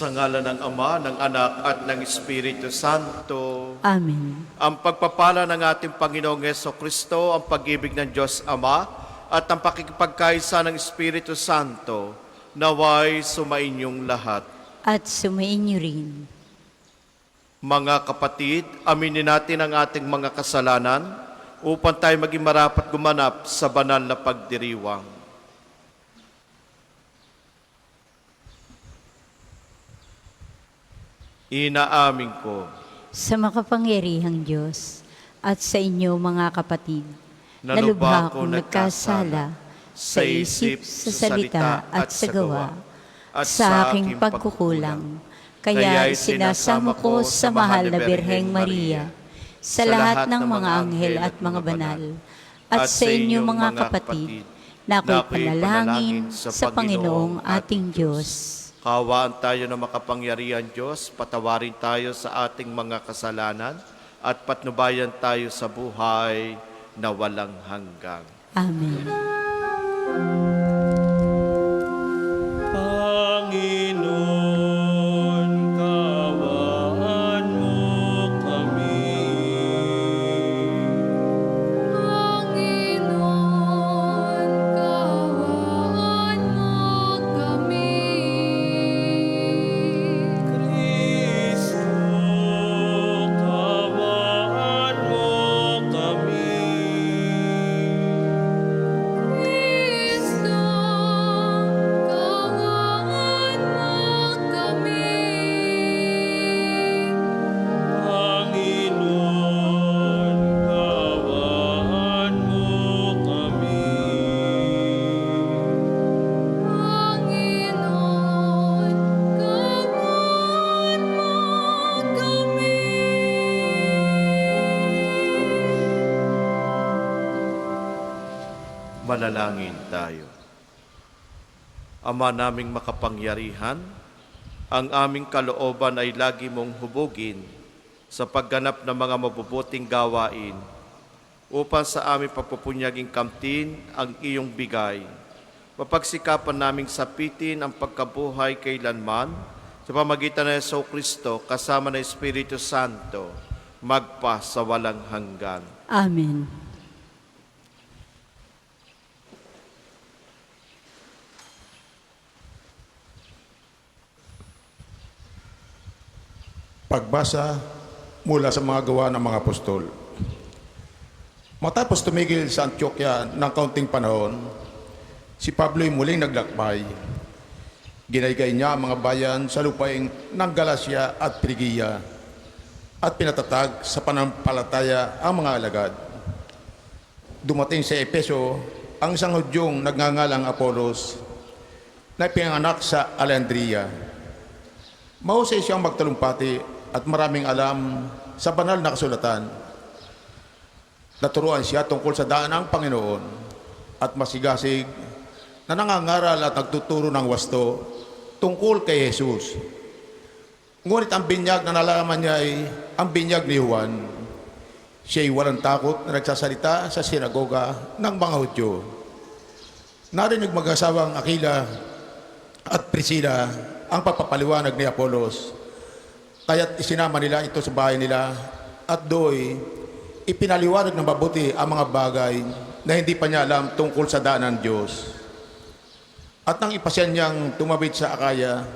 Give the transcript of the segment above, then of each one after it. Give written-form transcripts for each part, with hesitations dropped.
Sa ngalan ng Ama, ng Anak, at ng Espiritu Santo. Amen. Ang pagpapala ng ating Panginoong Jesucristo, ang pag-ibig ng Diyos Ama, at ang pakikipagkaisa ng Espiritu Santo, naway sumainyong lahat. At sumainyo rin. Mga kapatid, aminin natin ang ating mga kasalanan upang tayo maging marapat gumanap sa banal na pagdiriwang. Inaamin ko Sa makapangyarihang Diyos at sa inyo mga kapatid, na na lubha lubha akong akong nagkasala sa isip, sa salita at sa gawa, at sa aking pagkukulang. Kaya isinasamo ko sa mahal na Birheng Maria, sa lahat ng mga anghel at mga banal, at sa inyo mga kapatid, na ako'y panalangin sa Panginoong ating Diyos. Kawaan tayo na makapangyarihan Diyos, patawarin tayo sa ating mga kasalanan at patnubayan tayo sa buhay na walang hanggan. Amen. Panginoon, kawaan mo kami. Panginoon, kawaan mo kami. Kristo, kawaan mo kami. Kristo, kawaan mo kami. Panginoon, kawaan mo kami. Panginoon, kawaan mo kami. Manalangin tayo. Ama naming makapangyarihan, ang aming kalooban ay lagi mong hubugin sa pagganap ng mga mabubuting gawain upang sa aming pagpupunyaging kamtin ang iyong bigay. Mapagsikapan naming sapitin ang pagkabuhay kailanman sa pamagitan ng Jesucristo kasama ng Espiritu Santo, magpa sa walang hanggan. Amen. Pagbasa mula sa mga gawa ng mga apostol. Matapos tumigil sa Antioquia ng kaunting panahon, si Pablo'y muling naglakbay. Ginaygay niya ang mga bayan sa lupain ng Galacia at Phrygia at pinatatag sa panampalataya ang mga alagad. Dumating sa Efeso ang isang Hudyong nagngangalang Apolos na pinanganak sa Alejandria. Mahusay siyang magtalumpati at maraming alam sa banal na kasulatan. Naturuan siya tungkol sa daan ng Panginoon at masigasig na nangangaral at nagtuturo ng wasto tungkol kay Jesus. Ngunit ang binyag na nalaman niya ay ang binyag ni Juan. Siya'y walang takot na nagsasalita sa sinagoga ng mga Hudyo. Narinig mag-asawang Aquila at Priscilla ang pagpapaliwanag ni Apolos. Kaya't isinama nila ito sa bahay nila at do'y ipinaliwanag ng mabuti ang mga bagay na hindi pa niya alam tungkol sa daan ng Diyos. At nang ipasyan niyang tumawid sa Akaya,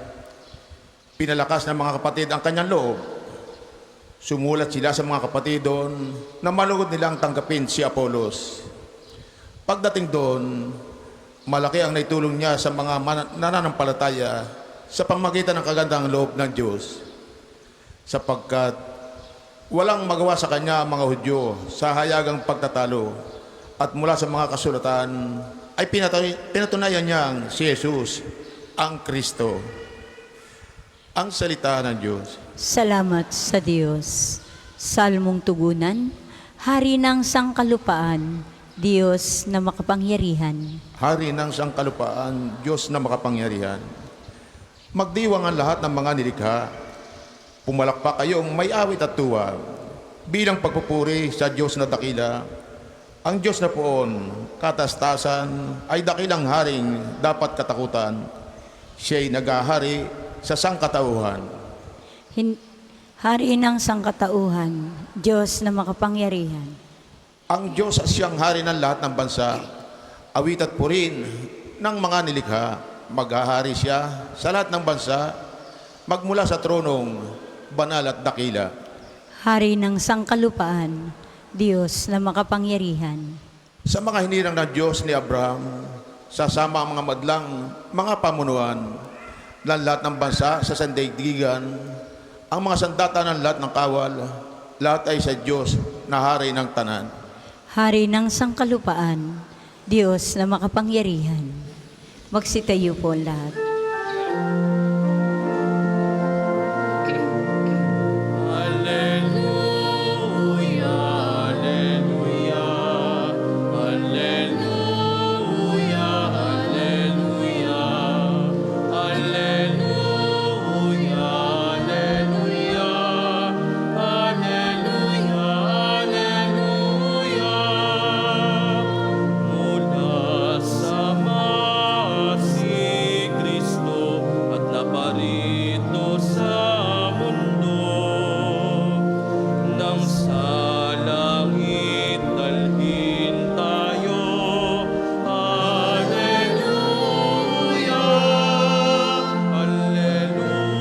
pinalakas ng mga kapatid ang kanyang loob. Sumulat sila sa mga kapatid doon na malugod nilang tanggapin si Apolos. Pagdating doon, malaki ang naitulong niya sa mga nananampalataya sa pamagitan ng kagandang loob ng Diyos, sapagkat walang magawa sa kanya ang mga Hudyo sa hayagang pagtatalo at mula sa mga kasulatan ay pinatunayan niyang si Jesus ang Kristo. Ang salita ng Diyos. Salamat sa Diyos. Salmong tugunan, Hari ng sangkalupaan, Diyos na makapangyarihan. Hari ng sangkalupaan, Diyos na makapangyarihan. Magdiwang ang lahat ng mga nilikha. Pumalakpak kayong may awit at tuwa bilang pagpupuri sa Diyos na dakila. Ang Diyos na poon, katastasan, ay dakilang haring dapat katakutan. Siya'y nagahari sa sangkatauhan. Hari ng sangkatauhan, Diyos na makapangyarihan. Ang Diyos siyang hari ng lahat ng bansa, awit at purin ng mga nilikha. Maghahari siya sa lahat ng bansa, magmula sa tronong banal at dakila. Hari ng sangkalupaan, Diyos na makapangyarihan. Sa mga hinirang ng Diyos ni Abraham, sasama ang mga madlang mga pamunuan ng lahat ng bansa sa sandaigdigan, ang mga sandata ng lahat ng kawal, lahat ay sa Diyos na hari ng tanan. Hari ng sangkalupaan, Diyos na makapangyarihan. Magsitayo po ang lahat. Hallelujah, hallelujah, hallelujah, hallelujah, hallelujah, hallelujah, hallelujah, hallelujah. Mula sa si Kristo at naparito sa mundo, nang sa langit dalhin tayo. Hallelujah, hallelujah, hallelujah,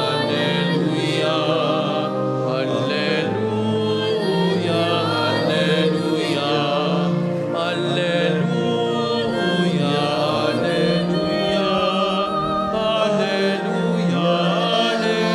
hallelujah, hallelujah, hallelujah, hallelujah, hallelujah.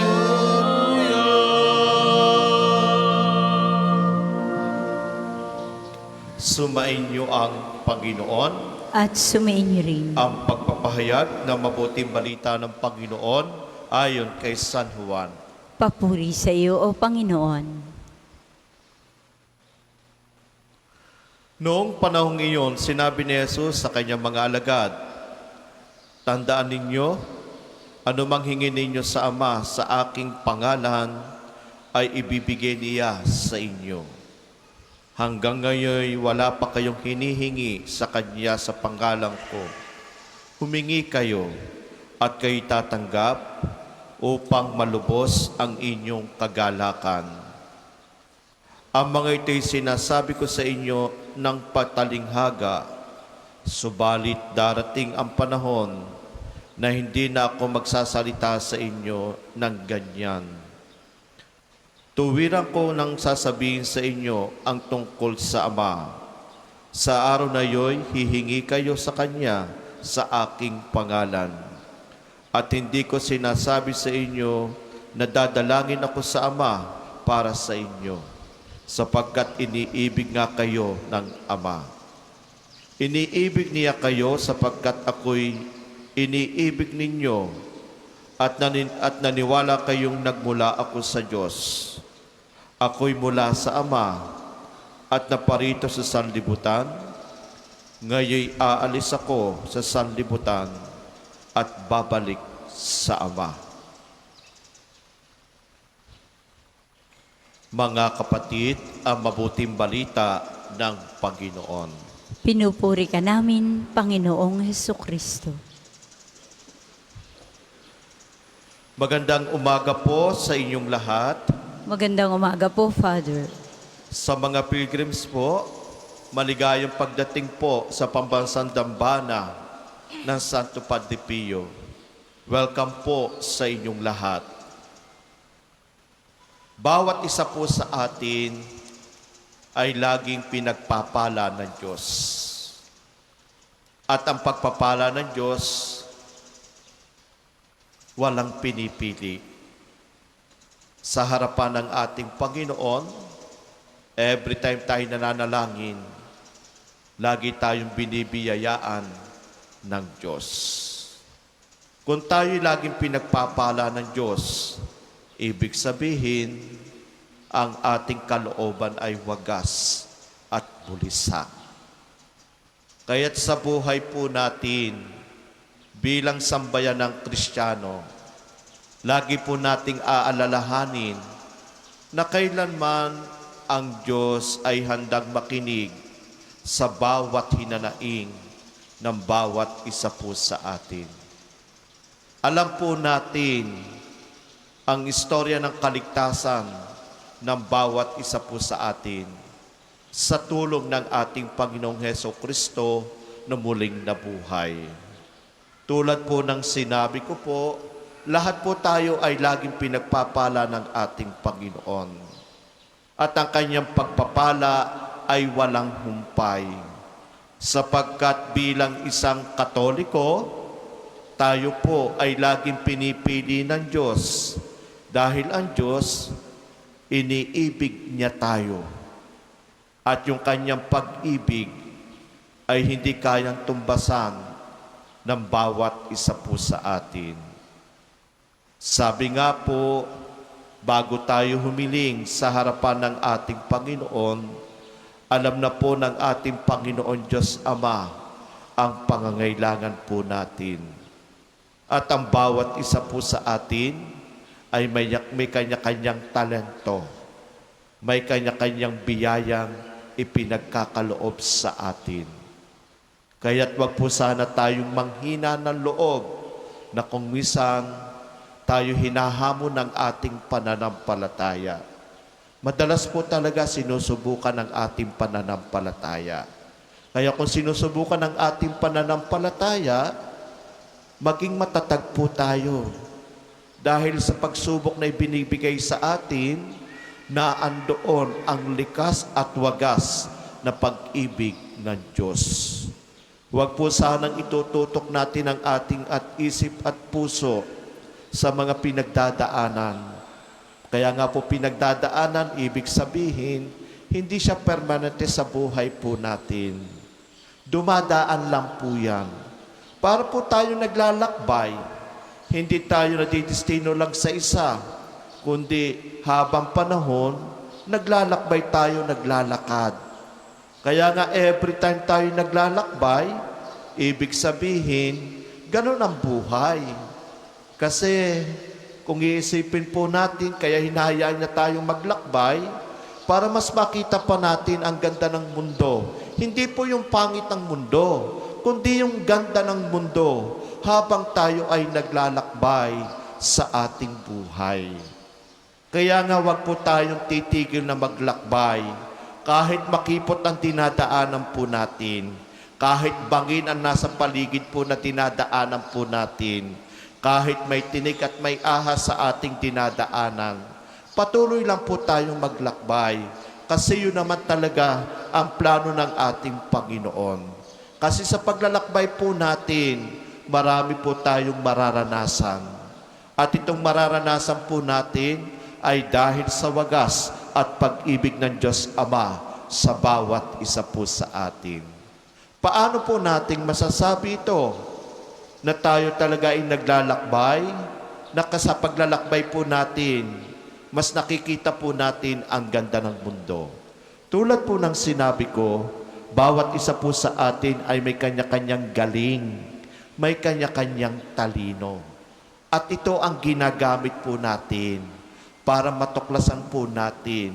Sumainyo ang Panginoon. At sumainyo rin. Ang pagpapahayag ng mabuting balita ng Panginoon ayon kay San Juan. Papuri sa iyo, O Panginoon. Noong panahong iyon, sinabi ni Jesus sa kanyang mga alagad, "Tandaan ninyo, anumang hingin ninyo sa Ama sa aking pangalan, ay ibibigay niya sa inyo. Hanggang ngayon, wala pa kayong hinihingi sa Kanya sa pangalan ko. Humingi kayo at kayo tatanggap upang malubos ang inyong kagalakan. Ang mga ito'y sinasabi ko sa inyo ng patalinghaga, subalit darating ang panahon na hindi na ako magsasalita sa inyo ng ganyan. Tuwiran ko nang sasabihin sa inyo ang tungkol sa Ama. Sa araw na iyo'y hihingi kayo sa Kanya sa aking pangalan. At hindi ko sinasabi sa inyo na dadalangin ako sa Ama para sa inyo, sapagkat iniibig nga kayo ng Ama. Iniibig niya kayo sapagkat ako'y iniibig ninyo at naniwala kayong nagmula ako sa Diyos. Ako'y mula sa Ama at naparito sa sanlibutan. Ngayon'y aalis ako sa sanlibutan at babalik sa Ama." Mga kapatid, ang mabuting balita ng Panginoon. Pinupuri ka namin, Panginoong Hesukristo. Magandang umaga po sa inyong lahat. Magandang umaga po, Father. Sa mga pilgrims po, maligayang pagdating po sa pambansang dambana ng Santo Padre Pio. Welcome po sa inyong lahat. Bawat isa po sa atin ay laging pinagpapala ng Diyos. At ang pagpapala ng Diyos, walang pinipili. Sa harapan ng ating Panginoon, every time tayo nananalangin, lagi tayong binibiyayaan ng Diyos. Kung tayo laging pinagpapala ng Diyos, ibig sabihin, ang ating kalooban ay wagas at bulisak. Kaya't sa buhay po natin, bilang sambayan ng Kristiyano, lagi po nating aalalahanin na kailanman ang Diyos ay handang makinig sa bawat hinanaing ng bawat isa po sa atin. Alam po natin ang istorya ng kaligtasan ng bawat isa po sa atin sa tulong ng ating Panginoong Hesukristo na muling nabuhay. Tulad po ng sinabi ko po, lahat po tayo ay laging pinagpapala ng ating Panginoon. At ang kanyang pagpapala ay walang humpay. Sapagkat bilang isang Katoliko, tayo po ay laging pinipili ng Diyos. Dahil ang Diyos, iniibig niya tayo. At yung kanyang pag-ibig ay hindi kayang tumbasan ng bawat isa po sa atin. Sabi nga po, bago tayo humiling sa harapan ng ating Panginoon, alam na po ng ating Panginoon Diyos Ama ang pangangailangan po natin. At ang bawat isa po sa atin ay may kanya-kanyang talento, may kanya-kanyang biyayang ipinagkakaloob sa atin. Kaya't wag po sana tayong manghina ng loob na kung minsan tayo hinahamon ng ating pananampalataya. Madalas po talaga sinusubukan ng ating pananampalataya. Kaya kung sinusubukan ng ating pananampalataya, maging matatag po tayo. Dahil sa pagsubok na ibinibigay sa atin, na andoon ang likas at wagas na pag-ibig ng Diyos. Huwag po sanang itututok natin ang ating isip at puso sa mga pinagdadaanan. Kaya nga po pinagdadaanan, ibig sabihin, hindi siya permanente sa buhay po natin. Dumadaan lang po yan. Para po tayo naglalakbay, hindi tayo nadidestino lang sa isa, kundi habang panahon, naglalakbay tayo, naglalakad. Kaya nga every time tayo naglalakbay, ibig sabihin, ganun ang buhay. Kasi kung iisipin po natin, kaya hinahayaan na tayong maglakbay, para mas makita pa natin ang ganda ng mundo. Hindi po yung pangit ng mundo, kundi yung ganda ng mundo habang tayo ay naglalakbay sa ating buhay. Kaya nga wag po tayong titigil na maglakbay kahit makipot ang dinadaanan po natin, kahit bangin ang nasa paligid po na dinadaanan po natin, kahit may tinik at may ahas sa ating dinadaanan, patuloy lang po tayong maglakbay kasi yun naman talaga ang plano ng ating Panginoon. Kasi sa paglalakbay po natin, marami po tayong mararanasan. At itong mararanasan po natin ay dahil sa wagas at pag-ibig ng Diyos Ama sa bawat isa po sa atin. Paano po nating masasabi ito na tayo talaga ay naglalakbay, na sa paglalakbay po natin, mas nakikita po natin ang ganda ng mundo. Tulad po ng sinabi ko, bawat isa po sa atin ay may kanya-kanyang galing, may kanya-kanyang talino. At ito ang ginagamit po natin para matuklasan po natin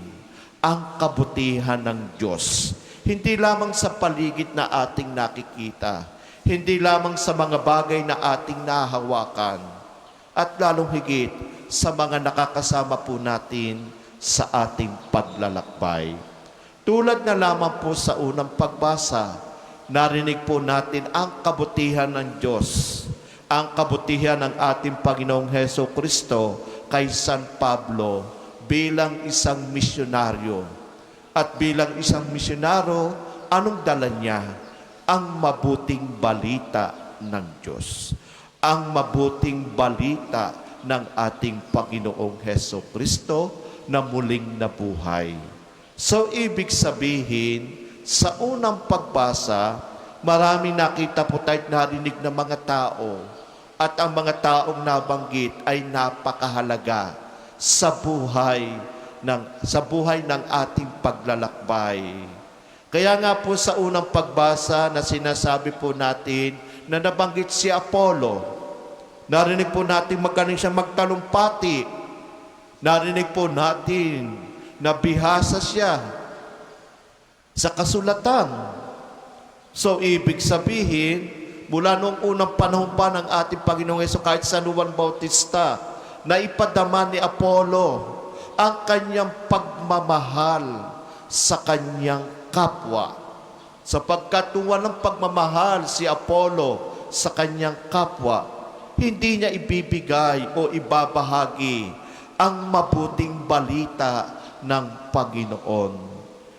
ang kabutihan ng Diyos. Hindi lamang sa paligid na ating nakikita, hindi lamang sa mga bagay na ating nahawakan, at lalong higit sa mga nakakasama po natin sa ating paglalakbay. Tulad na lamang po sa unang pagbasa, narinig po natin ang kabutihan ng Diyos, ang kabutihan ng ating Panginoong Hesukristo kay San Pablo bilang isang misyonaryo. At bilang isang misyonaryo, anong dala niya? Ang mabuting balita ng Diyos. Ang mabuting balita ng ating Panginoong Hesukristo na muling nabuhay. So, ibig sabihin, sa unang pagbasa, marami nakita po tayo narinig ng mga tao. At ang mga taong nabanggit ay napakahalaga sa buhay ng ating paglalakbay. Kaya nga po sa unang pagbasa na sinasabi po natin na nabanggit si Apollo, narinig po natin magaling siya magtalumpati. Narinig po natin na bihasa siya sa kasulatan. So, ibig sabihin, mula noong unang panahon pa ng ating Panginoong Hesus, kahit sa Juan Bautista, na ipadama ni Apollo ang kanyang pagmamahal sa kanyang kapwa. Sapagkat kung walang pagmamahal si Apollo sa kanyang kapwa, hindi niya ibibigay o ibabahagi ang mabuting balita ng Panginoon.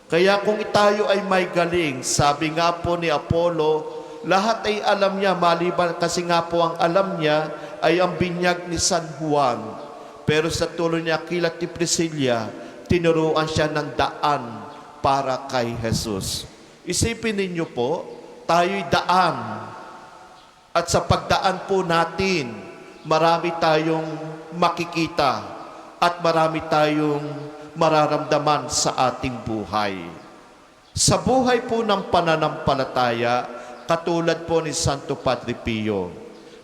Kaya kung tayo ay may galing, sabi nga po ni Apollo, lahat ay alam niya, maliban kasi nga po ang alam niya ay ang binyag ni San Juan. Pero sa tulong ni Aquila at ni Priscilla, tinuruan siya ng daan para kay Jesus. Isipin ninyo po, tayo'y daan. At sa pagdaan po natin, marami tayong makikita at marami tayong mararamdaman sa ating buhay. Sa buhay po ng pananampalataya, katulad po ni Santo Padre Pio,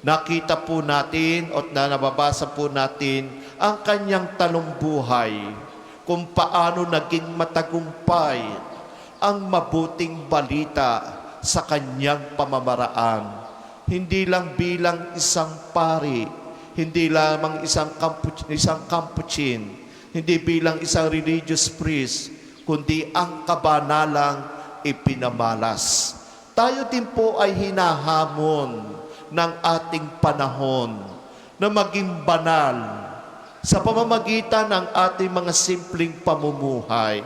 nakita po natin at nababasa po natin ang kanyang talumpbuhay kung paano naging matagumpay ang mabuting balita sa kanyang pamamaraan. Hindi lang bilang isang pari, hindi lamang isang Capuchin, hindi bilang isang religious priest, kundi ang kabanalang ipinamalas. Tayo din po ay hinahamon ng ating panahon na maging banal sa pamamagitan ng ating mga simpleng pamumuhay.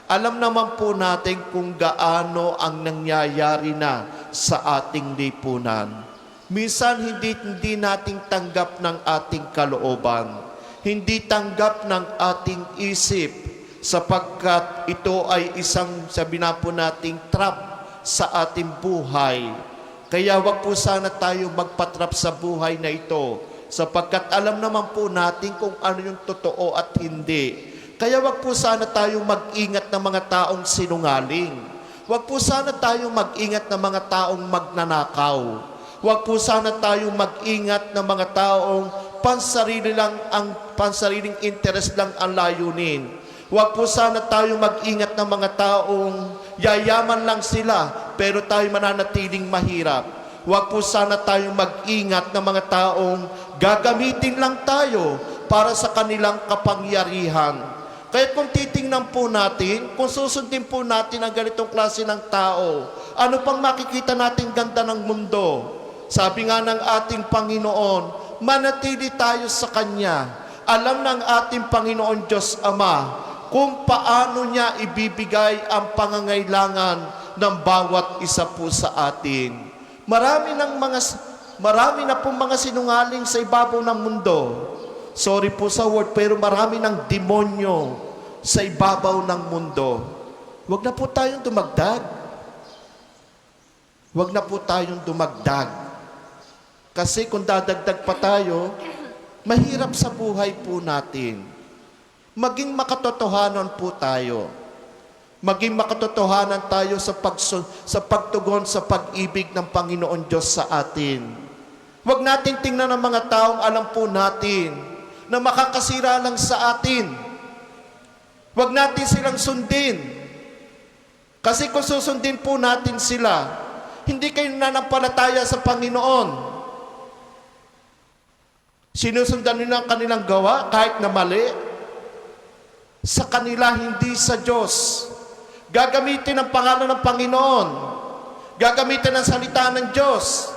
Alam naman po natin kung gaano ang nangyayari na sa ating lipunan. Minsan hindi nating tanggap ng ating kalooban, hindi tanggap ng ating isip, sapagkat ito ay isang, sabi na po nating, trap sa ating buhay. Kaya wag po sana tayo magpatrap sa buhay na ito, sapagkat alam naman po natin kung ano yung totoo at hindi. Kaya wag po sana tayong mag-ingat ng mga taong sinungaling. Wag po sana tayong mag-ingat ng mga taong magnanakaw. Wag po sana tayong mag-ingat ng mga taong pansariling interest lang ang layunin. Wag po sana tayong mag-ingat ng mga taong yayaman lang sila pero tayo mananatiling mahirap. Wag po sana tayong mag-ingat ng mga taong gagamitin lang tayo para sa kanilang kapangyarihan. Kaya kung titingnan po natin, kung susundin po natin ang ganitong klase ng tao, ano pang makikita natin ganda ng mundo? Sabi nga ng ating Panginoon, manatili tayo sa Kanya. Alam ng ating Panginoon Diyos Ama kung paano niya ibibigay ang pangangailangan ng bawat isa po sa atin. Marami na pong mga sinungaling sa ibabaw ng mundo. Sorry po sa word, pero marami ng demonyo sa ibabaw ng mundo. Huwag na po tayong dumagdag. Huwag na po tayong dumagdag. Kasi kung dadagdag pa tayo, mahirap sa buhay po natin. Maging makatotohanan po tayo. Maging makatotohanan tayo sa pagtugon sa pag-ibig ng Panginoon Diyos sa atin. Huwag natin tingnan ang mga taong alam po natin na makakasira lang sa atin. Huwag natin silang sundin. Kasi kung susundin po natin sila, hindi kayo nanampalataya sa Panginoon. Sinusundan nila ang kanilang gawa kahit na mali. Sa kanila, hindi sa Diyos. Gagamitin ang pangalan ng Panginoon. Gagamitin ang salita ng Diyos.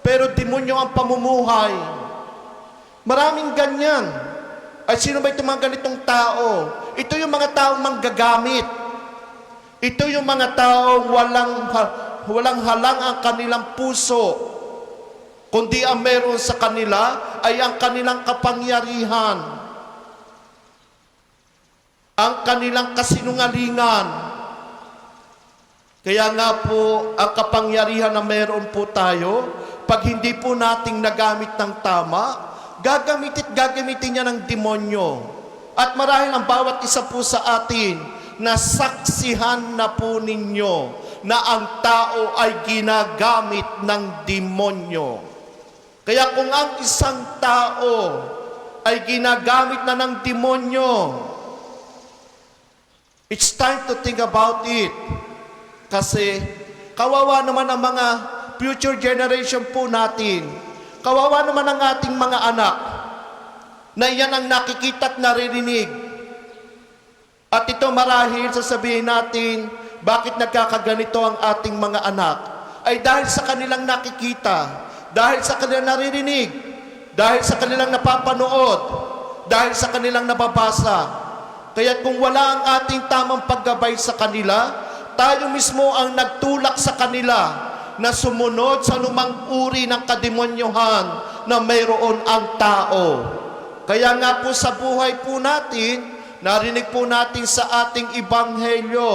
Pero demonyo ang pamumuhay. Maraming ganyan. Ay sino ba itong mga ganitong tao? Ito yung mga taong manggagamit. Ito yung mga taong walang halang ang kanilang puso. Kundi ang meron sa kanila ay ang kanilang kapangyarihan. Ang kanilang kasinungalingan. Kaya nga po, ang kapangyarihan na meron po tayo, pag hindi po nating nagamit ng tama, gagamitin niya ng demonyo. At marahil ang bawat isa po sa atin, nasaksihan na po ninyo na ang tao ay ginagamit ng demonyo. Kaya kung ang isang tao ay ginagamit na ng demonyo, it's time to think about it. Kasi kawawa naman ang mga future generation po natin. Kawawa naman ang ating mga anak na yan ang nakikita at naririnig. At ito marahil sasabihin natin, bakit nagkakaganito ang ating mga anak? Ay dahil sa kanilang nakikita, dahil sa kanilang naririnig, dahil sa kanilang napapanood, dahil sa kanilang nababasa. Kaya kung wala ang ating tamang paggabay sa kanila, tayo mismo ang nagtulak sa kanila na sumunod sa lumang uri ng kademonyohan na mayroon ang tao. Kaya nga po sa buhay po natin, narinig po natin sa ating ebanghelyo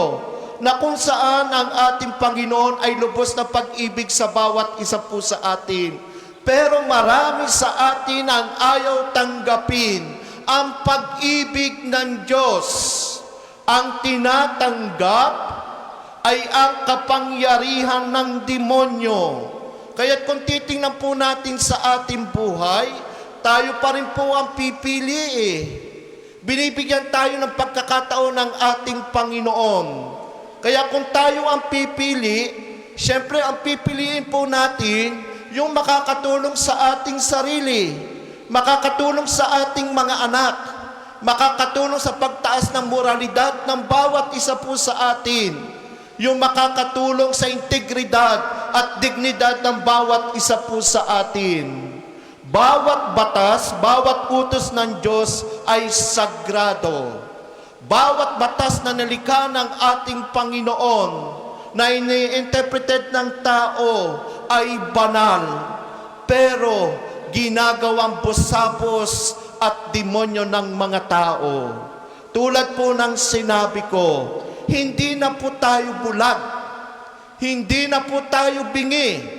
na kung saan ang ating Panginoon ay lubos na pag-ibig sa bawat isa po sa atin. Pero marami sa atin ang ayaw tanggapin ang pag-ibig ng Diyos. Ang tinatanggap ay ang kapangyarihan ng demonyo. Kaya kung titingnan po natin sa ating buhay, tayo pa rin po ang pipili Binibigyan tayo ng pagkakataon ng ating Panginoon. Kaya kung tayo ang pipili, syempre ang pipiliin po natin yung makakatulong sa ating sarili, makakatulong sa ating mga anak, makakatulong sa pagtaas ng moralidad ng bawat isa po sa atin, yung makakatulong sa integridad at dignidad ng bawat isa po sa atin. Bawat batas, bawat utos ng Diyos ay sagrado. Bawat batas na nilikha ng ating Panginoon na ini-interpreted ng tao ay banal, pero ginagawang busapos at demonyo ng mga tao. Tulad po ng sinabi ko, hindi na po tayo bulag, hindi na po tayo bingi.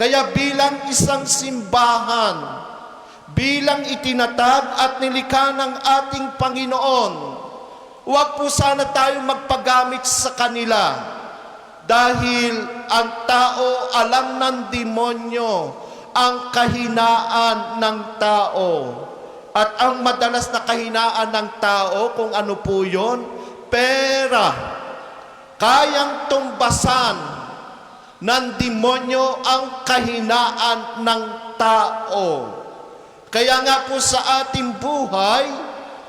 Kaya bilang isang simbahan, bilang itinatag at nilikha ng ating Panginoon, huwag po sana tayo magpagamit sa kanila. Dahil ang tao alam ng demonyo ang kahinaan ng tao. At ang madalas na kahinaan ng tao, kung ano po yun, pera. Kayang tumbasan ng demonyo ang kahinaan ng tao. Kaya nga po sa ating buhay,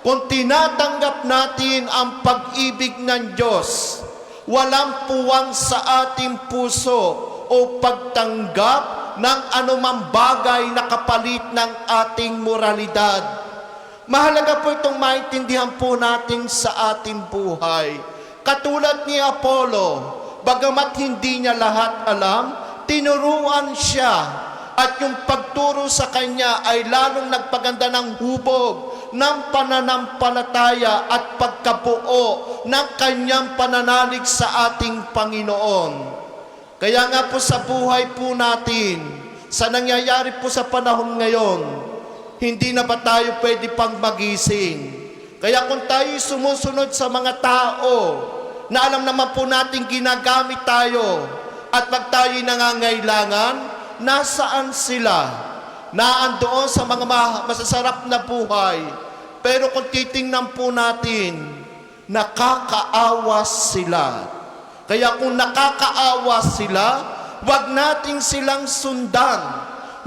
kung tinatanggap natin ang pag-ibig ng Diyos, walang puwang sa ating puso o pagtanggap ng anumang bagay na kapalit ng ating moralidad. Mahalaga po itong maintindihan po natin sa ating buhay. Katulad ni Apollo, bagamat hindi niya lahat alam, tinuruan siya. At yung pagturo sa kanya ay lalong nagpaganda ng hubog ng pananampalataya at pagkabuo ng kanyang pananalig sa ating Panginoon. Kaya nga po sa buhay po natin, sa nangyayari po sa panahon ngayon, hindi na ba tayo pwede pang magising? Kaya kung tayo sumusunod sa mga tao na alam naman po natin ginagamit tayo at pag tayo nangangailangan, nasaan sila? Naandoon sa mga masasarap na buhay. Pero kung titingnan po natin, nakakaawa sila. Kaya kung nakakaawa sila, wag natin silang sundan.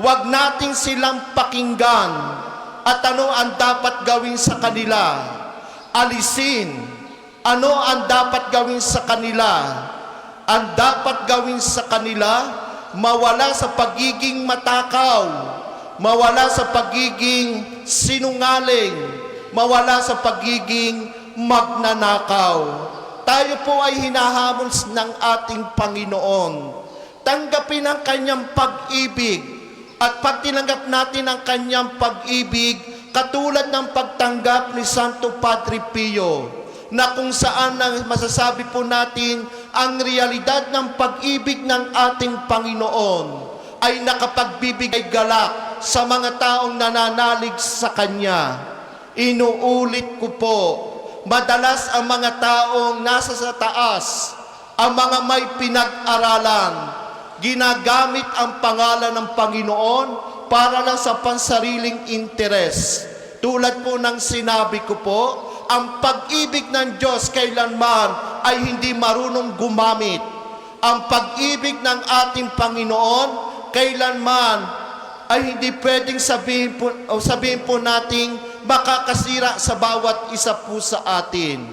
Wag natin silang pakinggan. At ano ang dapat gawin sa kanila? Alisin. Ano ang dapat gawin sa kanila? Ang dapat gawin sa kanila, mawala sa pagiging matakaw, mawala sa pagiging sinungaling, mawala sa pagiging magnanakaw. Tayo po ay hinahamon ng ating Panginoon. Tanggapin ang kanyang pag-ibig. At pag tinanggap natin ang kanyang pag-ibig, katulad ng pagtanggap ni Santo Padre Pio, na kung saan masasabi po natin ang realidad ng pag-ibig ng ating Panginoon ay nakapagbibigay galak sa mga taong nananalig sa Kanya. Inuulit ko po, madalas ang mga taong nasa sa taas, ang mga may pinag-aralan, ginagamit ang pangalan ng Panginoon para lang sa pansariling interes. Tulad po ng sinabi ko po, ang pag-ibig ng Diyos kailanman ay hindi marunong gumamit. ang pag-ibig ng ating Panginoon kailanman ay hindi pwedeng sabihin po nating makakasira sa bawat isa po sa atin.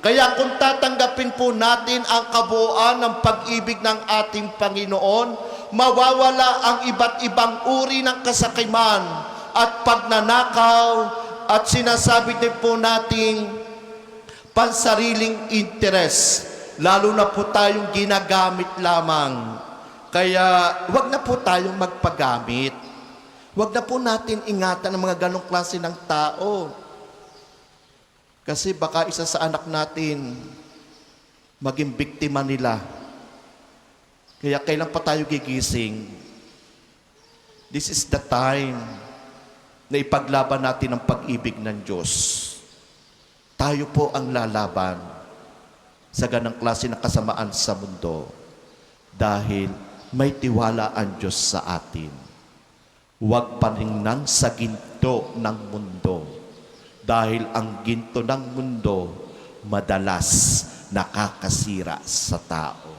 Kaya kung tatanggapin po natin ang kabuuan ng pag-ibig ng ating Panginoon, mawawala ang iba't ibang uri ng kasakiman at pagnanakaw at sinasabi din po nating pansariling interes. Lalo na po tayong ginagamit lamang. Kaya wag na po tayong magpagamit. Wag na po natin ingatan ang mga ganong klase ng tao. Kasi baka isa sa anak natin maging biktima nila. Kaya kailan pa tayo gigising? This is the time na ipaglaban natin ang pag-ibig ng Diyos. Tayo po ang lalaban sa ganang klase ng kasamaan sa mundo dahil may tiwala ang Diyos sa atin. Huwag paningnan sa ginto ng mundo dahil ang ginto ng mundo madalas nakakasira sa tao.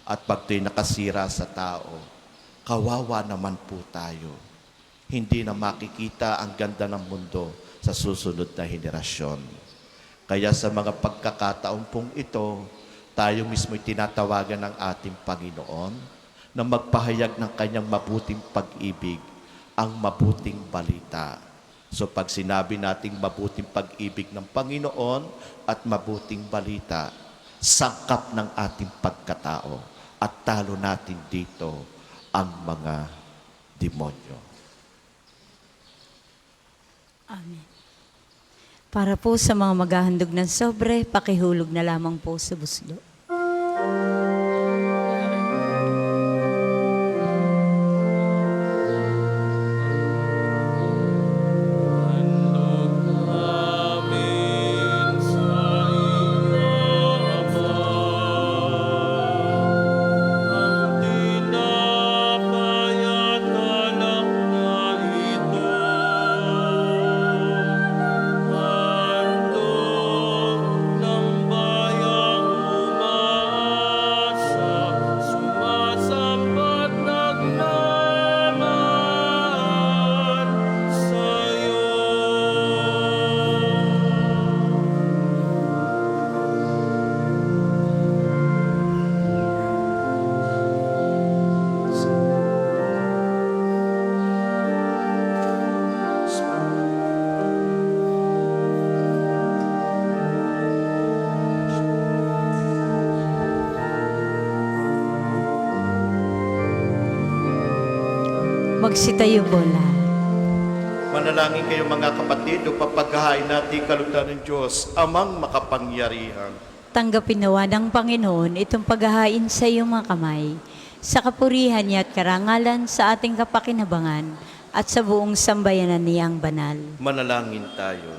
At pag ito'y nakasira sa tao, kawawa naman po tayo. Hindi na makikita ang ganda ng mundo sa susunod na henerasyon. Kaya sa mga pagkakataon pong ito, tayo mismo'y tinatawagan ng ating Panginoon na magpahayag ng kanyang mabuting pag-ibig, ang mabuting balita. So pag sinabi nating mabuting pag-ibig ng Panginoon at mabuting balita, sangkap ng ating pagkatao at talo natin dito ang mga demonyo. Amen. Para po sa mga maghahandog ng sobre, pakihulog na lamang po sa buslo. Handog namin sa iyo, Ama, ang tinapay at alak na ito. Handog ng bayang umaasa, sumasambat naglalaan sa'yo. Magsitayo po lahat. Manalangin kayo mga kapatid, upang paghahain natin kalugdan ng Diyos, amang makapangyarihan. Tanggapin nawa ng Panginoon itong paghahain sa iyong mga kamay, sa kapurihan niya at karangalan sa ating kapakinabangan at sa buong sambayanan niyang banal. Manalangin tayo.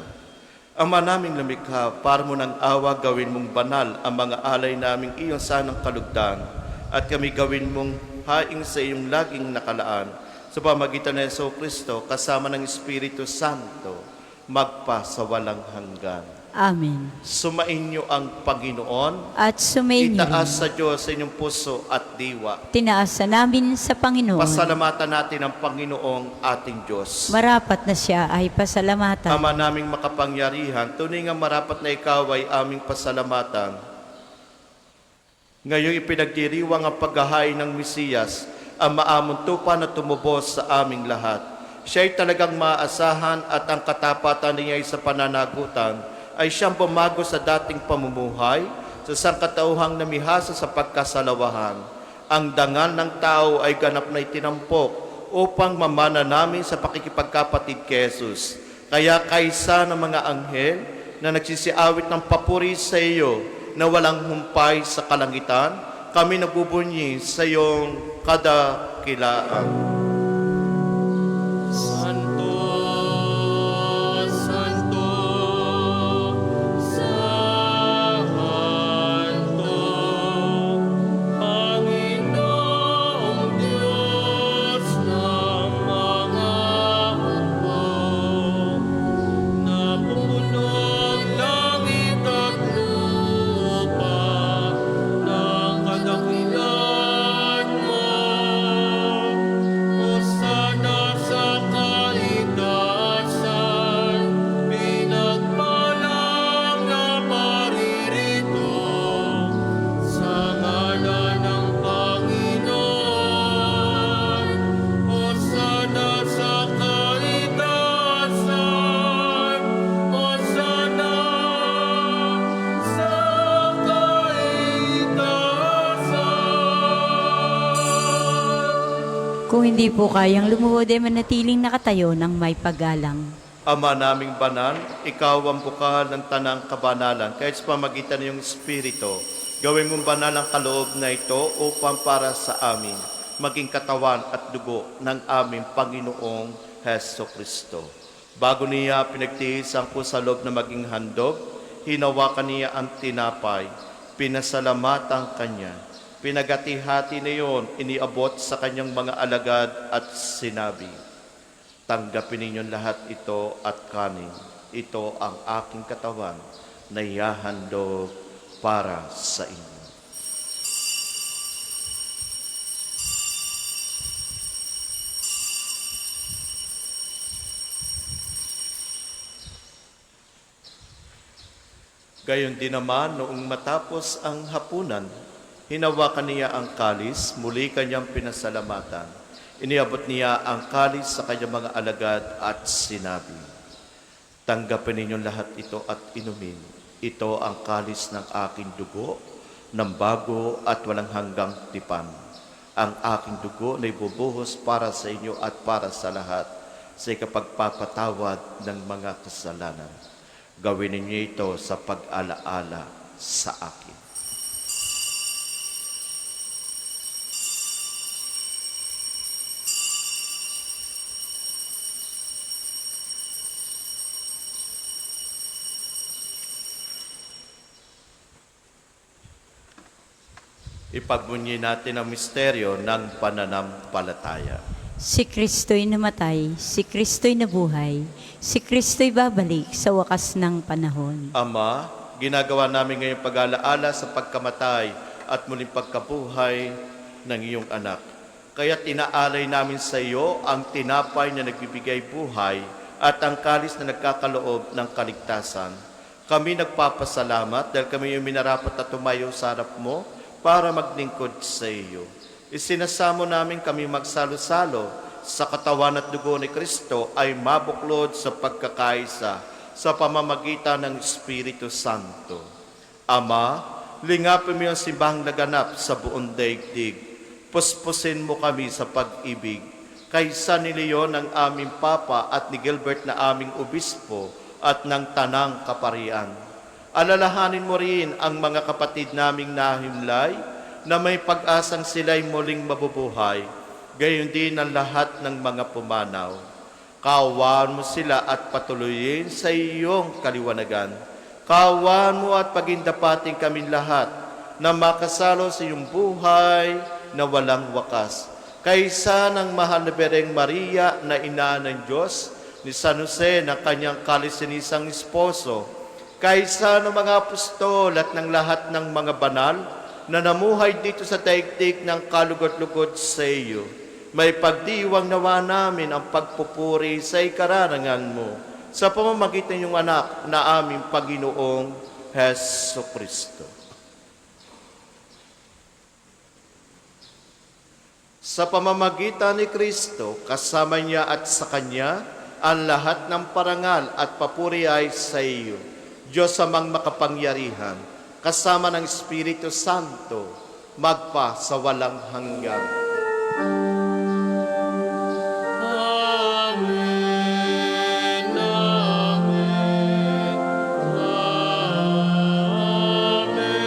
Ama naming lumikha, para mo ng awa gawin mong banal ang mga alay naming iyong sanang kalugdan at kami gawin mong haing sa iyong laging nakalaan sa pamagitan ng Jesucristo kasama ng Espiritu Santo magpa sa walang hanggan. Amen. Sumainyo ang Panginoon. At sumainyo Itaas rin. sa Diyos sa inyong puso at diwa. Tinaasa namin sa Panginoon. Pasalamatan natin ang Panginoong ating Diyos. Marapat na siya ay pasalamatan. Ama naming makapangyarihan, tunay nga marapat na ikaw ay aming pasalamatan. Ngayong ipinagdiriwang ang paghahain ng Mesiyas, ang maamong tupa na tumubos sa aming lahat. Siya'y talagang maaasahan at ang katapatan niya sa pananagutan ay siyang bumago sa dating pamumuhay sa sangkatauhang namihasa sa pagkasalawahan. Ang dangal ng tao ay ganap na itinampok upang mamana namin sa pakikipagkapatid kay Jesus. Kaya kaysa ng mga anghel na nagsisiawit ng papuri sa iyo na walang humpay sa kalangitan, kami nagbubunyi sa iyong kadakilaan. Santo, Santo, Santo, Panginoong Diyos ng mga hukbo, napupuno ang langit at lupa ng kadakilaan Kung hindi po kayang lumuhod ay manatiling nakatayo ng may paggalang. Ama naming banal, ikaw ang bukal ng tanang kabanalan, kahit sa pamagitan ng iyong Espiritu, gawin mong banal ang kaloob na ito upang para sa amin, maging katawan at dugo ng aming Panginoong Heso Kristo. Bago niya pinagtiis ang kusalog na maging handog, hinawakan niya ang tinapay, pinasalamatan kanya. Pinagati-hati na iyon, iniabot sa kanyang mga alagad at sinabi, tanggapin ninyong lahat ito at kanin. Ito ang aking katawan na ihahandog para sa inyo. Gayon din naman, noong matapos ang hapunan, hinawakan niya ang kalis, muli kanyang pinasalamatan. Iniabot niya ang kalis sa kanyang mga alagad at sinabi, tanggapin ninyong lahat ito at inumin. Ito ang kalis ng aking dugo, ng bago at walang hanggang tipan. Ang aking dugo na ibubuhos para sa inyo at para sa lahat sa ikapagpapatawad ng mga kasalanan. Gawin ninyo ito sa pag-alaala sa akin. Ipagbunyi natin ang misteryo ng pananampalataya. Si Kristo'y namatay, si Kristo'y nabuhay, si Kristo'y babalik sa wakas ng panahon. Ama, ginagawa namin ngayong pag-alaala sa pagkamatay at muling pagkabuhay ng iyong anak. Kaya tinaalay namin sa iyo ang tinapay na nagbibigay buhay at ang kalis na nagkakaloob ng kaligtasan. Kami nagpapasalamat dahil kami yung minarapat na tumayo sa harap mo para maglingkod sa iyo. Isinasamo namin kami magsalo-salo sa katawan at dugo ni Kristo ay mabuklod sa pagkakaisa sa pamamagitan ng Espiritu Santo. Ama, lingapin mo yung simbahang naganap sa buong daigdig. Puspusin mo kami sa pag-ibig. Kaysa ni Leon ang aming Papa at ni Gilbert na aming Obispo at ng Tanang Kaparian. Alalahanin mo rin ang mga kapatid naming nahimlay na may pag-asang sila'y muling mabubuhay, gayon din ang lahat ng mga pumanaw. Kaawaan mo sila at patuloyin sa iyong kaliwanagan. Kaawaan mo at pagindapating kaming lahat na makasalo sa iyong buhay na walang wakas. Kaysa ng mahal na Birheng Maria na ina ng Diyos, ni San Jose na kanyang kalisinisang esposo, kaysa ng mga apostol at ng lahat ng mga banal, na namuhay dito sa daigdig ng kalugod-lugod sa iyo. May pagdiwang nawa namin ang pagpupuri sa ikararangan mo sa pamamagitan ng anak na aming Panginoong Heso Kristo. Sa pamamagitan ni Kristo, kasama niya at sa Kanya, ang lahat ng parangal at papuri ay sa iyo, Diyos amang makapangyarihan, kasama ng Espiritu Santo, magpa sa walang hanggan. Amen, amen, amen.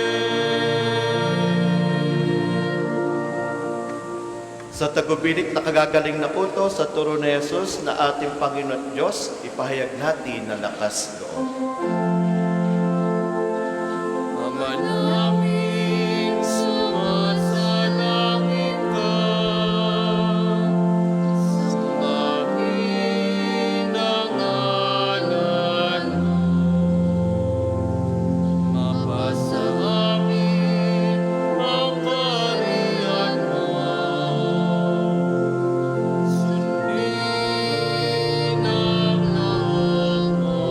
Sa tagubilin na kagagaling na puto sa turo ni Jesus na ating Panginoon at Diyos, ipahayag natin na lakas loob. Ama naming sumasalangit ka, sambahin ang ngalan mo. Mapasa amin ang kaharian mo. Sundin ang loob mo.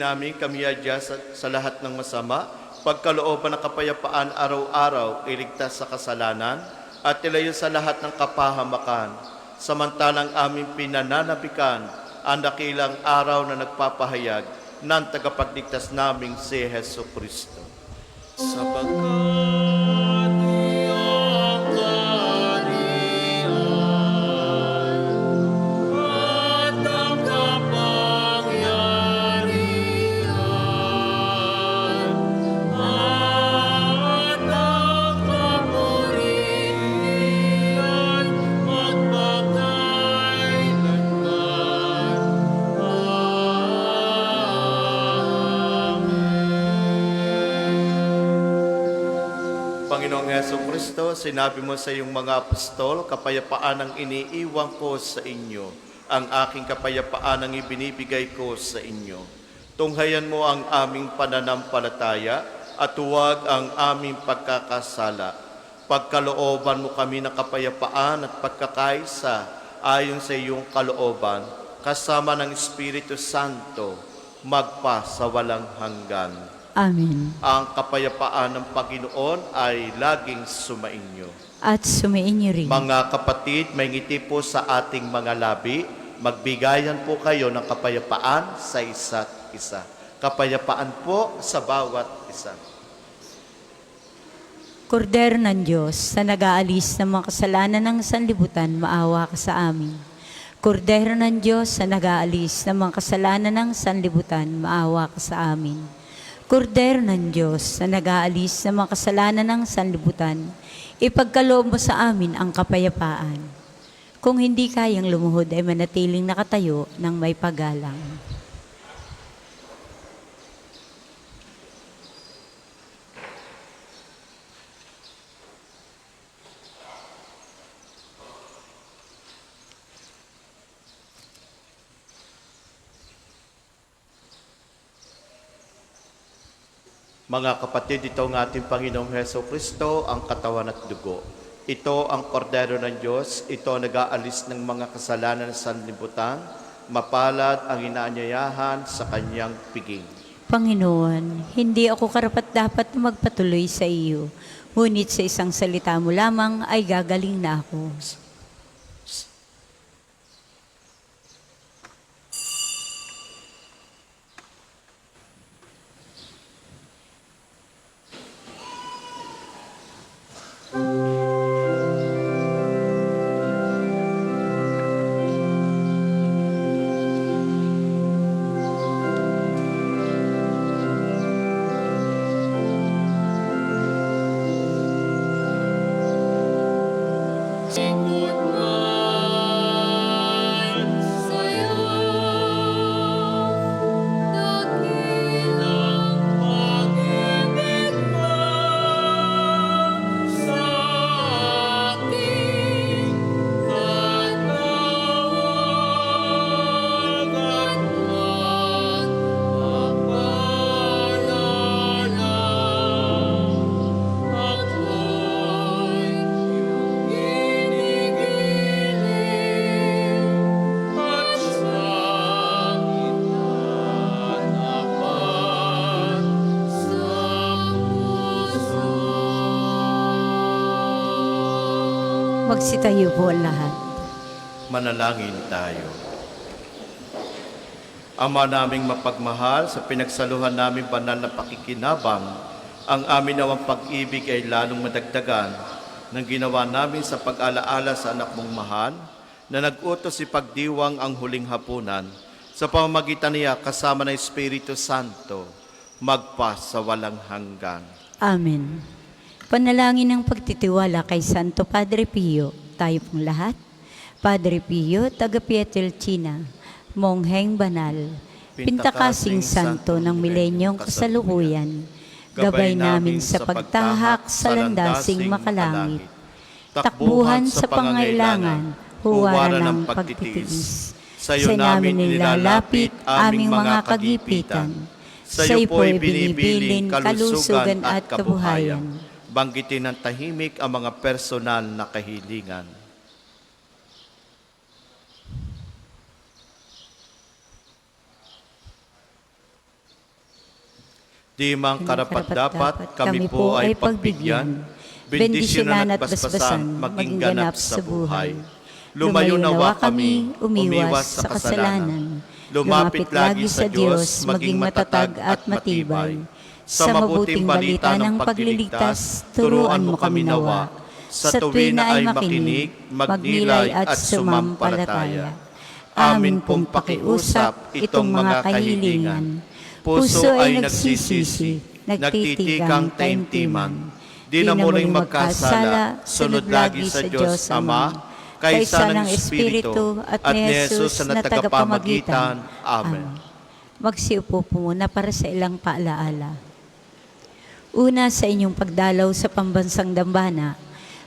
namin kami adya sa lahat ng masama, pagkalooban ng kapayapaan araw-araw, iligtas sa kasalanan, at ilayo sa lahat ng kapahamakan. Samantalang aming pinananabikan ang dakilang araw na nagpapahayag ng tagapagligtas naming si Heso Kristo. Sapagkat iyong kaharian at ang kapangyarihan at ang kapurihan magpakailanman. Panginoong Heso Kristo, sinabi mo sa iyong mga apostol, kapayapaan ang iniiwan ko sa inyo. Ang aking kapayapaan ang ibinibigay ko sa inyo. Tunghayan mo ang aming pananampalataya at huwag ang aming pagkakasala. Pagkalooban mo kami ng kapayapaan at pagkakaisa ayon sa iyong kalooban, kasama ng Espiritu Santo, magpa sa walang hanggan. Amen. Ang kapayapaan ng Panginoon ay laging sumainyo. At sumainyo rin. Mga kapatid, may ngiti po sa ating mga labi. Magbigayan po kayo ng kapayapaan sa isa't isa. Kapayapaan po sa bawat isa. Kordero ng Diyos, sa nag-aalis ng mga kasalanan ng sanlibutan, maawa ka sa amin. Kordero ng Diyos, sa nag-aalis ng mga kasalanan ng sanlibutan, maawa ka sa amin. Kordero ng Diyos, na nag-aalis ng mga kasalanan ng sanlibutan, ipagkaloob mo sa amin ang kapayapaan. Kung hindi kayang lumuhod ay manatiling nakatayo ng may paggalang. Mga kapatid, ito ang ating Panginoong Heso Kristo, ang katawan at dugo. Ito ang kordero ng Diyos, ito ang nag-aalis ng mga kasalanan sa sanlibutan, mapalad ang inaanyayahan sa kanyang piging. Panginoon, hindi ako karapat-dapat na magpatuloy sa iyo, ngunit sa isang salita mo lamang ay gagaling na ako. Ikot man Sa'yo, dakilang pag-ibig mo sa akin at nawagan man ang paalala. Ako'y iyong ginigiling at sa itatapat sa puso. Magsitayo po ang lahat. Manalangin tayo. Ama naming mapagmahal, sa pinagsaluhan namin banal na pakikinabang, ang amin nawang pag-ibig ay lalong madagdagan ng ginawa namin sa pag-alaala sa anak mong mahal, na nag-utos ipagdiwang ang huling hapunan, sa pamamagitan niya kasama ng Espiritu Santo, magpa sa walang hanggan. Amen. Panalangin ng pagtitiwala kay Santo Padre Pio, tayo pong lahat. Padre Pio, taga Pietrelcina, Mongheng Banal, Pintakasing Santo ng Milenyong Kasalukuyan, gabay namin sa pagtahak sa landasing makalangit, takbuhan sa pangailangan, huwaran ng pagtitiis. Sa iyo namin nilalapit aming mga kagipitan, sa iyo po'y binibilin kalusugan at kabuhayan. Banggitin ng tahimik ang mga personal na kahilingan. Di mang karapat-dapat kami po ay pagbigyan, bendisyonan at basbasan, maging ganap sa buhay. Lumayo nawa kami, umiwas sa kasalanan. Lumapit lagi sa Diyos, maging matatag at matibay. Sa mabuting balita ng pagliligtas, turuan mo kami nawa. Sa tuwi na ay makinig, magnilay at sumampalataya. Amin pong pakiusap itong mga kahilingan. Puso ay nagsisisi, nagtitikang taimtiman. Di na muling magkasala, sunod lagi sa Diyos Ama, kaysa ng Espiritu at ni Jesus na tagapamagitan. Amen. Magsiupo po muna para sa ilang paalaala. Una, sa inyong pagdalaw sa pambansang dambana,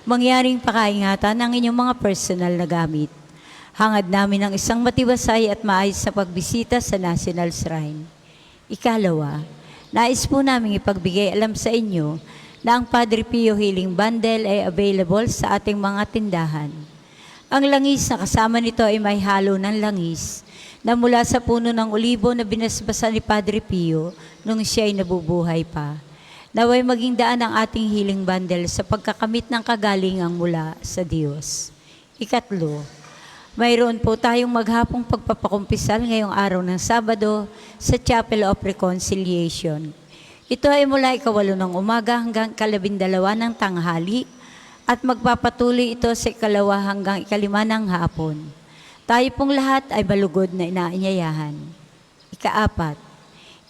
mangyaring pakaingatan ang inyong mga personal na gamit. Hangad namin ang isang matibasay at maayos na pagbisita sa National Shrine. Ikalawa, nais po namin ipagbigay alam sa inyo na ang Padre Pio Healing Bundle ay available sa ating mga tindahan. Ang langis na kasama nito ay may halo ng langis na mula sa puno ng olibo na binasbasan ni Padre Pio nung siya ay nabubuhay pa. Naway maging daan ang ating healing bundle sa pagkakamit ng kagalingang mula sa Diyos. Ikatlo, mayroon po tayong maghapong pagpapakumpisal ngayong araw ng Sabado sa Chapel of Reconciliation. Ito ay mula 8:00 ng umaga hanggang 12:00 ng tanghali at magpapatuloy ito sa 2 hanggang 5 ng hapon. Tayo pong lahat ay balugod na inaanyayahan. Ikaapat,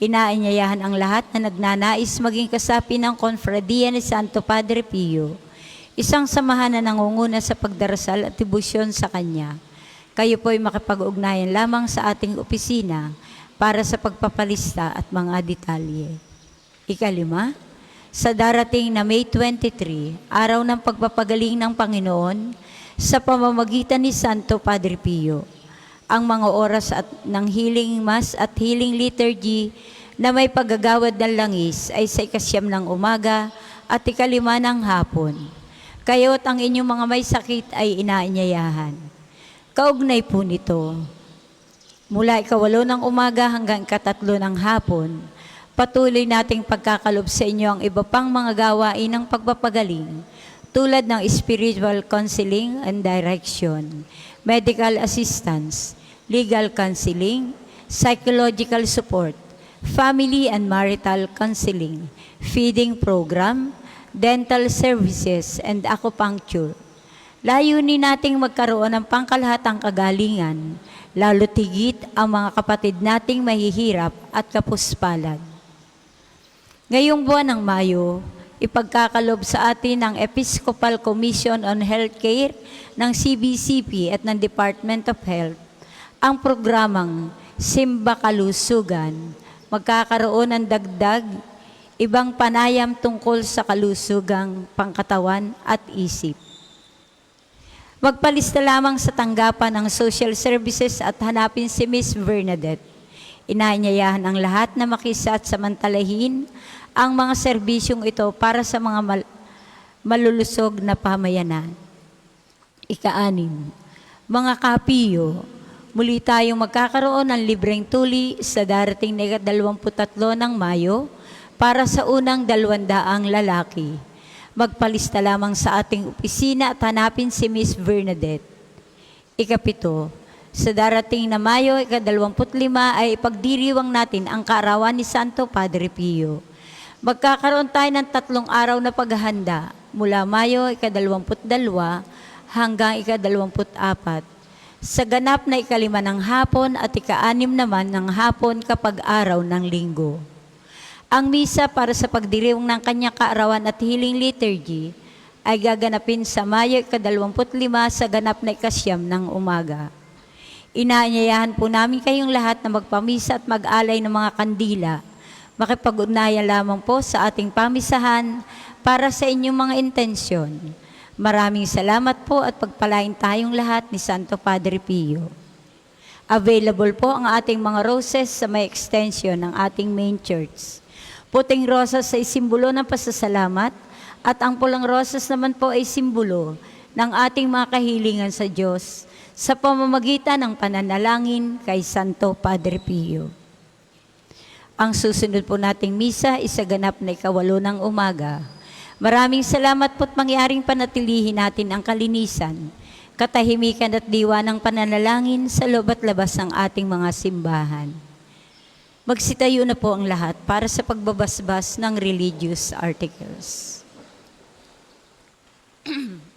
inaanyayahan ang lahat na nagnanais maging kasapi ng Konfradiya ni Santo Padre Pio, isang samahan na nangunguna sa pagdarasal at debosyon sa Kanya. Kayo po ay makipag-ugnayan lamang sa ating opisina para sa pagpapalista at mga detalye. Ikalima, sa darating na May 23, araw ng pagpapagaling ng Panginoon, sa pamamagitan ni Santo Padre Pio, ang mga oras at ng healing mass at healing liturgy na may paggagawad ng langis ay sa 9 ng umaga at 5 ng hapon. Kayo't ang inyong mga may sakit ay inaanyayahan. Kaugnay po nito, mula 8:00 ng umaga hanggang 3 ng hapon, patuloy nating pagkakalob sa inyo ang iba pang mga gawain ng pagpapagaling tulad ng spiritual counseling and direction, medical assistance, legal counseling, psychological support, family and marital counseling, feeding program, dental services, and acupuncture. Layunin nating magkaroon ng pangkalahatang kagalingan, lalo tigit ang mga kapatid nating mahihirap at kapuspalad. Ngayong buwan ng Mayo, ipagkakalob sa atin ng Episcopal Commission on Healthcare ng CBCP at ng Department of Health ang programang Simba Kalusugan. Magkakaroon ng dagdag ibang panayam tungkol sa kalusugang pangkatawan at isip. Magpalista lamang sa tanggapan ng social services at hanapin si Miss Bernadette. Inaanyayahan ang lahat na makisa at samantalahin ang mga serbisyong ito para sa mga malulusog na pamayanan. Ika-6, mga kapiyo, muli tayong magkakaroon ng libreng tuli sa darating na 23 ng Mayo para sa unang 200 lalaki. Magpalista lamang sa ating opisina at hanapin si Miss Bernadette. Ika-7, sa darating na Mayo, 25 ay ipagdiriwang natin ang kaarawan ni Santo Padre Pio. Magkakaroon tayo ng 3 araw na paghahanda mula Mayo, 22 hanggang 24. Sa ganap na 5 ng hapon at 6 naman ng hapon kapag araw ng linggo. Ang misa para sa pagdiriwang ng kanyang kaarawan at healing liturgy ay gaganapin sa Mayo 25 sa ganap na 9 ng umaga. Inaanyayahan po namin kayong lahat na magpamisa at mag-alay ng mga kandila. Makipag-ugnayan lamang po sa ating pamisahan para sa inyong mga intensyon. Maraming salamat po at pagpalain tayong lahat ni Santo Padre Pio. Available po ang ating mga roses sa may extension ng ating main church. Puting rosas ay simbolo ng pasasalamat at ang pulang rosas naman po ay simbolo ng ating mga kahilingan sa Diyos sa pamamagitan ng pananalangin kay Santo Padre Pio. Ang susunod po nating misa isaganap na 8 ng umaga. Maraming salamat po't mangyaring panatilihin natin ang kalinisan, katahimikan at diwa ng pananalangin sa loob at labas ng ating mga simbahan. Magsitayo na po ang lahat para sa pagbabasbas ng religious articles.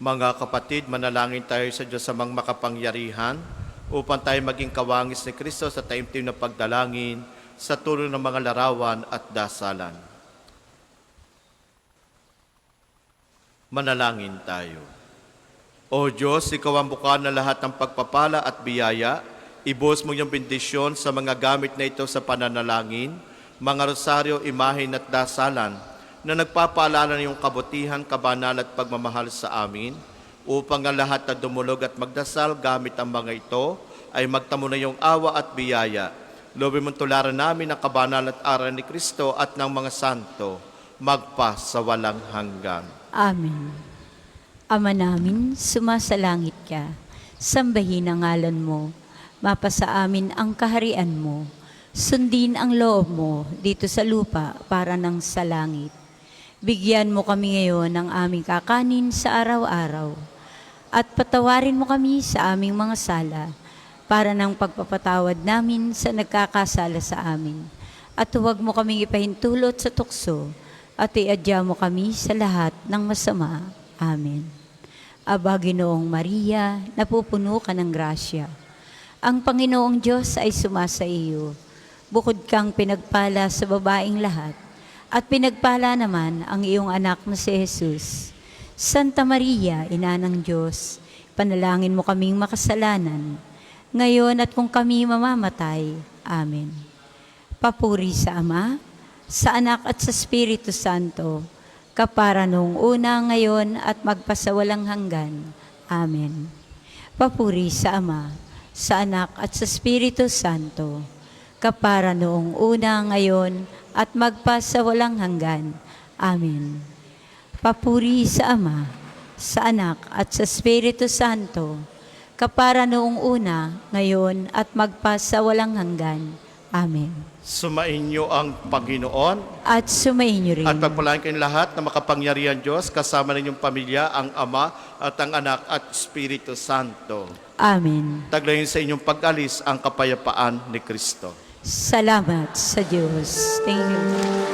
Mga kapatid, manalangin tayo sa Diyos amang makapangyarihan upang tayo maging kawangis ni Kristo sa taimtim na pagdalangin sa tulong ng mga larawan at dasalan. Manalangin tayo. O Diyos, Ikaw ang buka na lahat ng pagpapala at biyaya. Ibuhos mo yung bendisyon sa mga gamit na ito sa pananalangin, mga rosaryo, imahin at dasalan na nagpapaalala ng iyong kabutihan, kabanal at pagmamahal sa amin, upang ang lahat na dumulog at magdasal gamit ang mga ito ay magtamo na iyong awa at biyaya. Lobin mong tularan namin ang kabanal at aral ni Kristo at ng mga santo, magpa sa walang hanggan. Amen. Ama namin, sumasalangit ka. Sambahin ang ngalan mo. Mapasa amin ang kaharian mo. Sundin ang loob mo dito sa lupa para ng sa langit. Bigyan mo kami ngayon ng aming kakanin sa araw-araw. At patawarin mo kami sa aming mga sala para ng pagpapatawad namin sa nagkakasala sa amin. At huwag mo kaming ipahintulot sa tukso at iadya mo kami sa lahat ng masama. Amen. Aba, Ginoong Maria, napupuno ka ng grasya. Ang Panginoong Diyos ay sumasa iyo. Bukod kang pinagpala sa babaing lahat, at pinagpala naman ang iyong anak na si Jesus. Santa Maria, Ina ng Diyos, panalangin mo kaming makasalanan, ngayon at kung kami mamamatay. Amen. Papuri sa Ama, sa Anak at sa Espiritu Santo, kapara noong una, ngayon at magpasawalang hanggan. Amen. Papuri sa Ama, sa Anak at sa Espiritu Santo, kapara noong una, ngayon at magpasawalang hanggan. Amen. Papuri sa Ama, sa Anak at sa Espiritu Santo, kapara noong una, ngayon at magpasawalang hanggan. Amen. Sumainyo ang Panginoon At sumainyo rin. at pagpalain kayong lahat na makapangyarihan Diyos, kasama ninyong pamilya, ang Ama at ang Anak at Espiritu Santo. Amen. Taglayin sa inyong pag-alis ang kapayapaan ni Kristo. Salamat sa Diyos. Thank you.